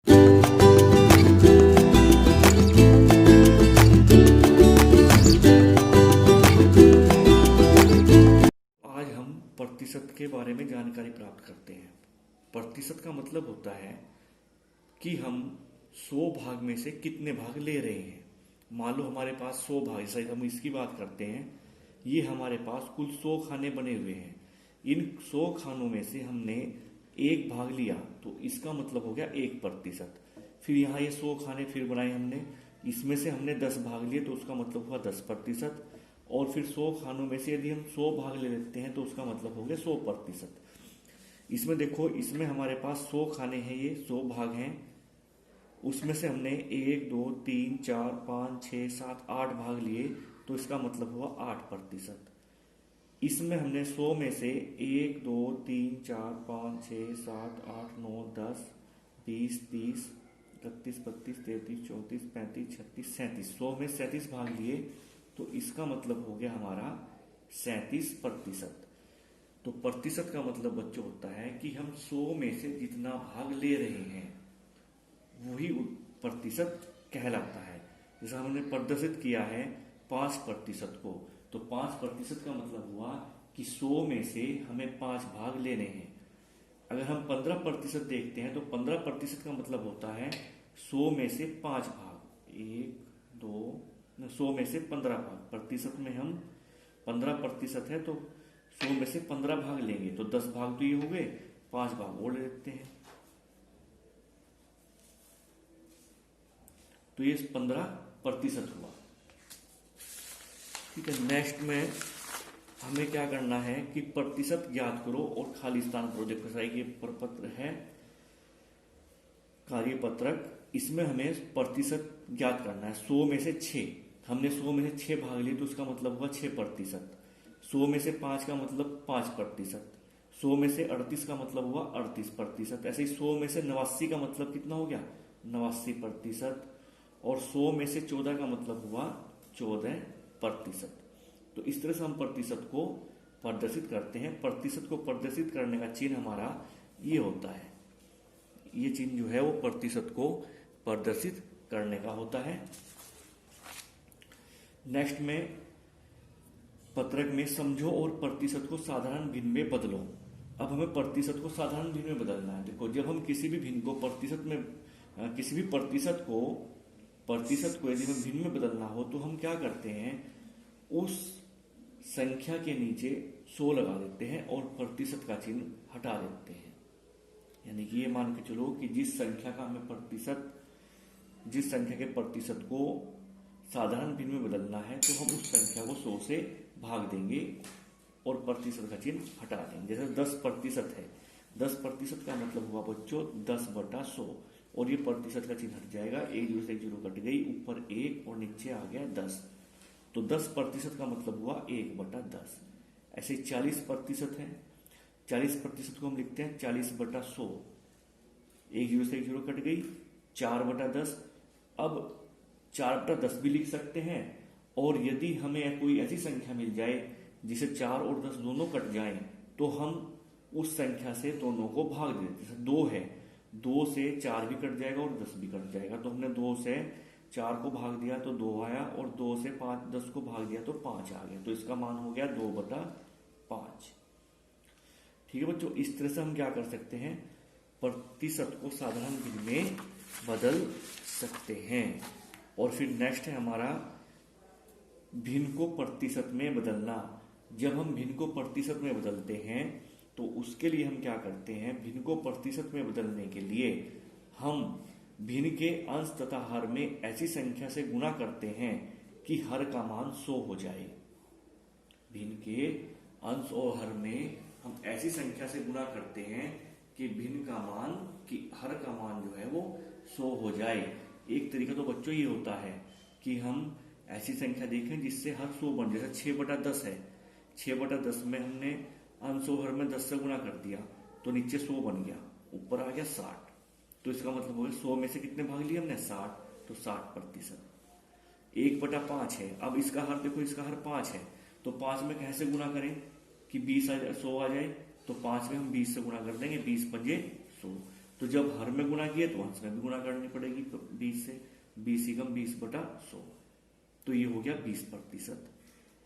आज हम प्रतिशत के बारे में जानकारी प्राप्त करते हैं। प्रतिशत का मतलब होता है कि हम 100 भाग में से कितने भाग ले रहे हैं। मान लो हमारे पास 100 भाग, जैसे हम इसकी बात करते हैं, ये हमारे पास कुल 100 खाने बने हुए हैं। इन 100 खानों में से हमने एक भाग लिया तो इसका मतलब हो गया 1%। फिर यहाँ ये 100 खाने फिर बनाए हमने, इसमें से हमने 10 भाग लिए तो उसका मतलब हुआ 10%। और फिर 100 खानों में से यदि हम 100 भाग ले लेते हैं तो उसका मतलब हो गया 100%। इसमें देखो, इसमें हमारे पास 100 खाने हैं, ये 100 भाग हैं। उसमें से हमने 1 2 3 4 5 6 7 8 भाग लिए तो इसका मतलब हुआ 8%। इसमें हमने 100 में से 1 2 3 4 5 6 7 8 9 10 20 30 31 32 33 34 35 36 37, 100 में 37 भाग लिए तो इसका मतलब हो गया हमारा 37%। तो प्रतिशत का मतलब बच्चों होता है कि हम 100 में से जितना भाग ले रहे हैं वही प्रतिशत कहलाता है। जैसा हमने प्रदर्शित किया है 5% को, तो 5% का मतलब हुआ कि 100 में से हमें 5 भाग लेने हैं। अगर हम 15% देखते हैं तो 15% का मतलब होता है 100 में से 5 भाग, 1 2 100 में से 15 भाग। प्रतिशत में हम 15% है तो 100 में से 15 भाग लेंगे तो 10 भाग तो ये हो गए, 5 भाग और ले लेते हैं तो ये 15% हुआ। ठीक है, नेक्स्ट में हमें क्या करना है कि प्रतिशत ज्ञात करो और खाली स्थान करो। देखो सही, ये प्रपत्र है कार्यपत्रक, इसमें हमें प्रतिशत ज्ञात करना है। 100 में से 6, हमने 100 में से 6 भाग लिए तो उसका मतलब हुआ 6%। 100 में से 5 का मतलब 5%। 100 में से 38 का मतलब हुआ 38%। ऐसे ही 100 में से 89 का मतलब कितना हो गया, 89%। और 100 में से 14 का मतलब हुआ 14%। तो इस तरह से हम प्रतिशत को प्रदर्शित करते हैं। प्रतिशत को प्रदर्शित करने का चिन्ह हमारा ये होता है, ये चिन्ह जो है वो प्रतिशत को प्रदर्शित करने का होता है। नेक्स्ट में पत्रक में समझो और प्रतिशत को साधारण भिन्न में बदलो। अब हमें प्रतिशत को साधारण भिन्न में बदलना है। देखो, जब हम किसी भी भिन्न को प्रतिशत में, किसी भी प्रतिशत को यदि हमें भिन्न में बदलना हो तो हम क्या करते हैं, उस संख्या के नीचे 100 लगा देते हैं और प्रतिशत का चिन्ह हटा देते हैं। यानी कि ये मान के चलो कि जिस संख्या के प्रतिशत को साधारण भिन्न में बदलना है तो हम उस संख्या को 100 से भाग देंगे और प्रतिशत का चिन्ह हटा देंगे। जैसे 10% है, 10% का मतलब हुआ बच्चों 10/100 और ये प्रतिशत का चिन्ह हट जाएगा, 1 0 से 1 0 कट गई, ऊपर 1 और नीचे आ गया 10, तो 10% का मतलब हुआ 1/10। ऐसे 40% है, 40% को हम लिखते हैं 40/100, 1 0 से 1 0 कट गई, 4/10। अब 4/10 भी लिख सकते हैं, और यदि हमें कोई ऐसी संख्या मिल जाए जिसे 4 और 10 दोनों कट जाएं तो हम उस संख्या से दोनों को भाग देते। जैसे 2 है, 2 से 4 भी कट जाएगा और 10 भी कट जाएगा, तो हमने 2 से 4 को भाग दिया तो 2 आया, और 2 से 10 को भाग दिया तो 5 आ गया, तो इसका मान हो गया 2/5। ठीक है बच्चों, इस तरह से हम क्या कर सकते हैं, प्रतिशत को साधारण भिन्न में बदल सकते हैं। और फिर नेक्स्ट है हमारा भिन्न को प्रतिशत में बदलना। जब हम भिन्न को प्रतिशत में बदलते हैं तो उसके लिए हम क्या करते हैं, भिन्न को प्रतिशत में बदलने के लिए हम भिन्न के अंश तथा हर में ऐसी संख्या से गुणा करते हैं कि हर का मान 100 हो जाए। भिन्न के अंश और हर में हम ऐसी संख्या से गुणा करते हैं कि भिन्न का मान, कि हर का मान जो है वो 100 हो जाए। एक तरीका तो बच्चों ये होता है कि हम ऐसी संख्या देखें जिससे हर 100 बन जाए। जैसे 6/10 है, 6/10 में हमने अंश और हर में 10 से गुणा कर दिया तो नीचे 100 बन गया, ऊपर आ गया 60, तो इसका मतलब हो गया 100 में से कितने भाग लिए हमने, 60, तो 60%। 1/5 है, अब इसका हर देखो, इसका हर 5 है, तो 5 में कैसे गुणा करें कि 100 आ जाए, तो 5 में हम 20 से गुणा कर देंगे, 20 पंजे 100, तो जब हर में गुना किया तो अंश में भी गुना करनी पड़ेगी 20 से। 20 × 20/100, तो ये हो गया 20%।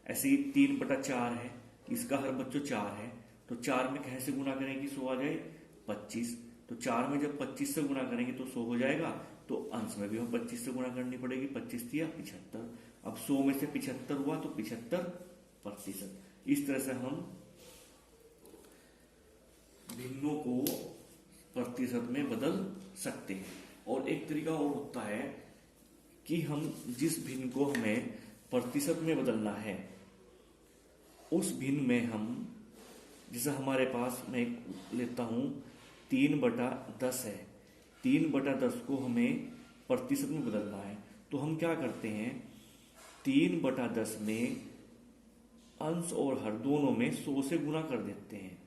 ऐसे ही 3/4 है, इसका हर बच्चों 4 है, तो 4 में कैसे गुना करेंगे 100 आ जाए 25। तो 4 में जब 25 से गुना करेंगे तो 100 हो जाएगा, तो अंश में भी हम 25 से गुना करनी पड़ेगी। 25 × 75। अब 100 में से 75 हुआ तो 75%। इस तरह से हम भिन्नों को प्रतिशत में बदल सकते हैं। और एक तरीका और होता है कि हम जिस भिन्न को हमें प्रतिशत में बदलना है, उस भिन्न में हम, जैसे हमारे पास मैं लेता हूं 3/10 है, 3/10 को हमें प्रतिशत में बदलना है, तो हम क्या करते हैं 3/10 में अंश और हर दोनों में 100 से गुना कर देते हैं।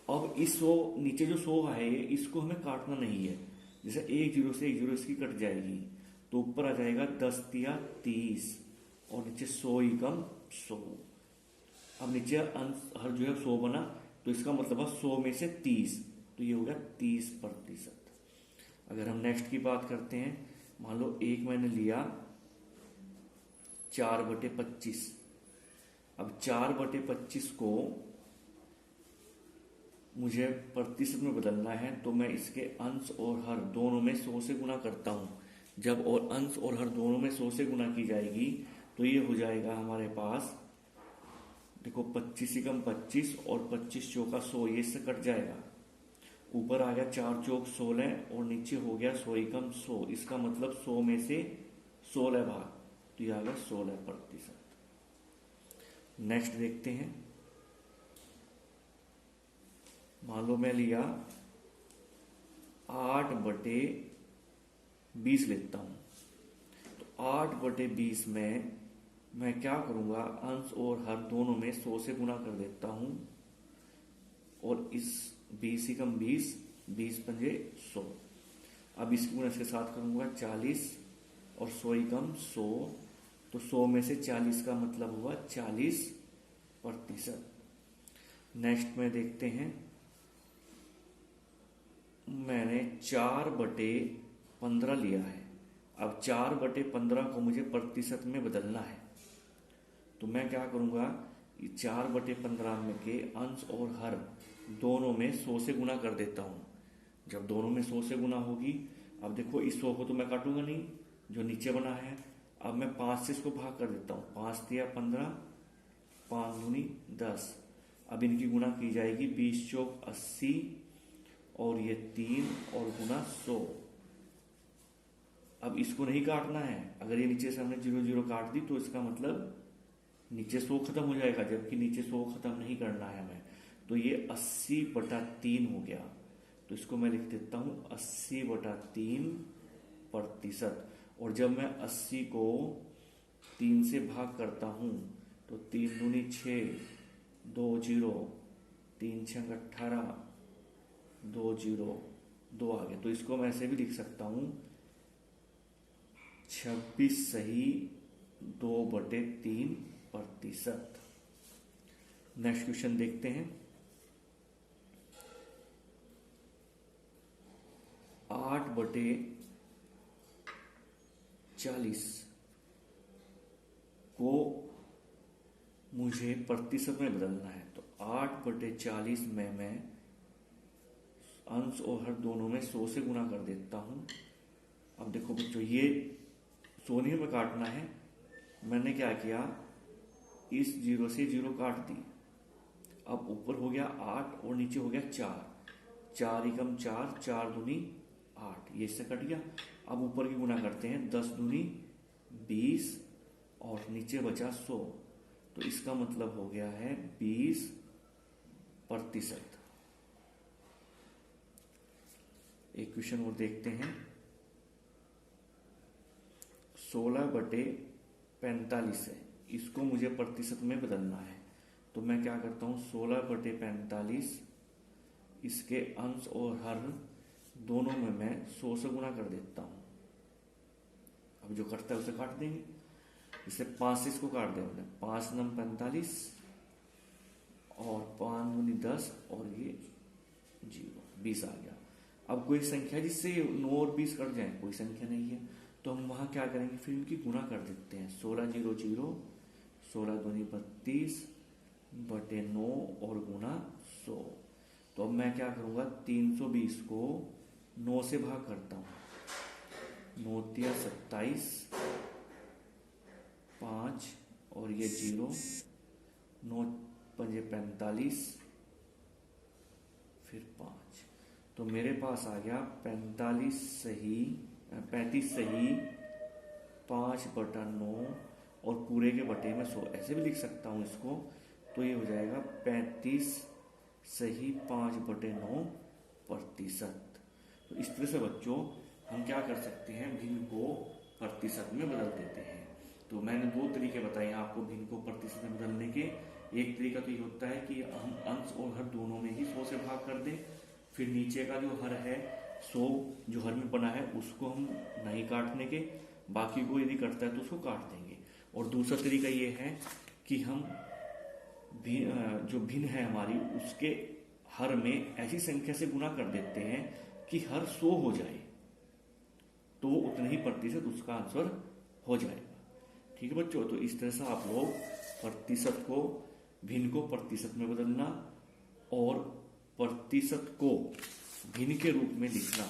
अब इस 100 नीचे जो 100 है इसको हमें काटना नहीं है, जैसे 1 0 से 1 0 इसकी कट जाएगी, तो ऊपर आ जाएगा 10 × 30 और नीचे 100 × 100। अब नीचे अंश हर जो है 100 बना, तो इसका मतलब है 100 में से 30, तो ये हो गया 30%। अगर हम नेक्स्ट की बात करते हैं, मान लो एक मैंने लिया 4/25। अब 4/25 को मुझे प्रतिशत में बदलना है, तो मैं इसके अंश और हर दोनों में 100 से गुना करता हूं। जब और अंश और हर दोनों में 100 से गुना की जाएगी तो ये हो जाएगा हमारे पास, देखो 25 × 25 और 25 चौका 100, ये इससे कट जाएगा। ऊपर आ गया 4 चौक 16 और नीचे हो गया 100 × 100। इसका मतलब 100 में से 16 भाग, तो यह आ गया 16%। नेक्स्ट देखते हैं, मान लो मैं लिया 8/20 लेता हूं, तो 8/20 में मैं क्या करूंगा, अंश और हर दोनों में 100 से गुना कर देता हूं, और इस 20 × 20, 20 × 100। अब इसकी गुणा इसके साथ करूंगा 40 और 100 × 100, तो 100 में से 40 का मतलब हुआ 40%। नेक्स्ट में देखते हैं, मैंने 4/15 लिया है। अब 4/15 को मुझे प्रतिशत में बदलना है, तो मैं क्या करूंगा, 4/15 में के अंश और हर दोनों में 100 से गुना कर देता हूं। जब दोनों में 100 से गुना होगी, अब देखो इस 100 को तो मैं काटूंगा नहीं, जो नीचे बना है। अब मैं 5 से इसको भाग कर देता हूं, 5 × 15, 5 दूनी 10। अब इनकी गुणा की जाएगी, 20 चौक 80 और ये 3 और गुना 100। अब इसको नहीं काटना है, अगर ये नीचे से हमने 0 0 काट दी तो इसका मतलब नीचे 100 खत्म हो जाएगा, जबकि नीचे 100 खत्म नहीं करना है हमें। तो ये 80/3 हो गया, तो इसको मैं लिख देता हूं 80/3%। और जब मैं 80 को 3 से भाग करता हूं, तो 3 दूनी 6, 2 0, 3 6 18, 2 0, 2 आ गया। तो इसको मैं ऐसे भी लिख सकता हूं 26 सही 2/3%। नेक्स्ट क्वेश्चन देखते हैं, 8/40 को मुझे प्रतिशत में बदलना है, तो 8/40 में मैं अंश और हर दोनों में 100 से गुना कर देता हूं। अब देखो बच्चों, ये 100 नहीं हमें काटना है, मैंने क्या किया, इस 0 से 0 काट दी। अब ऊपर हो गया 8 और नीचे हो गया 4, 4 × 4, 4 दूनी 8, ये इससे कट गया। अब ऊपर की गुना करते हैं, 10 दूनी 20 और नीचे बचा 100, तो इसका मतलब हो गया है 20%। एक क्वेश्चन और देखते हैं, 16/45 है, इसको मुझे प्रतिशत में बदलना है, तो मैं क्या करता हूं 16/45 इसके अंश और हर दोनों में मैं 100 से गुना कर देता हूं। अब जो कटता है उसे काट देंगे, इसे 5 से इसको काट दें, 5 × 45 और 5 × 10 और ये 0, 20 आ गया। अब कोई संख्या जिससे 9 और 20 कट जाए, कोई संख्या नहीं है, तो हम वहां क्या करेंगे, फिर इनकी गुणा कर देते हैं। 16 0 0, 16 दूनी 32 बटे 9 और गुना 100। तो अब मैं क्या करूंगा, 320 को 9 से भाग करता हूं, 9 तिया 27, 5 और ये 0, 9 पंजे 45, फिर 5। तो मेरे पास आ गया 35 सही, 5 बटा 9 और पूरे के बटे में 100, ऐसे भी लिख सकता हूं इसको। तो ये हो जाएगा 35 सही 5 बटे 9%। तो इस तरह से बच्चों हम क्या कर सकते हैं, भिन्न को प्रतिशत में बदल देते हैं। तो मैंने 2 तरीके बताए आपको भिन्न को प्रतिशत में बदलने के। एक तरीका तो ये होता है कि हम अंश और हर दोनों में ही 100 से भाग कर दें, फिर नीचे का जो हर है 100 जो हर में बना है उसको हम नहीं काटने के, बाकी को यदि कटता है तो उसको काट देंगे। और दूसरा तरीका ये है कि हम जो भिन्न है हमारी उसके हर में ऐसी संख्या से गुना कर देते हैं कि हर 100 हो जाए, तो उतने ही प्रतिशत उसका आंसर हो जाएगा। ठीक है बच्चों, तो इस तरह से आप लोग प्रतिशत को, भिन्न को प्रतिशत में बदलना और प्रतिशत को भिन्न के रूप में लिखना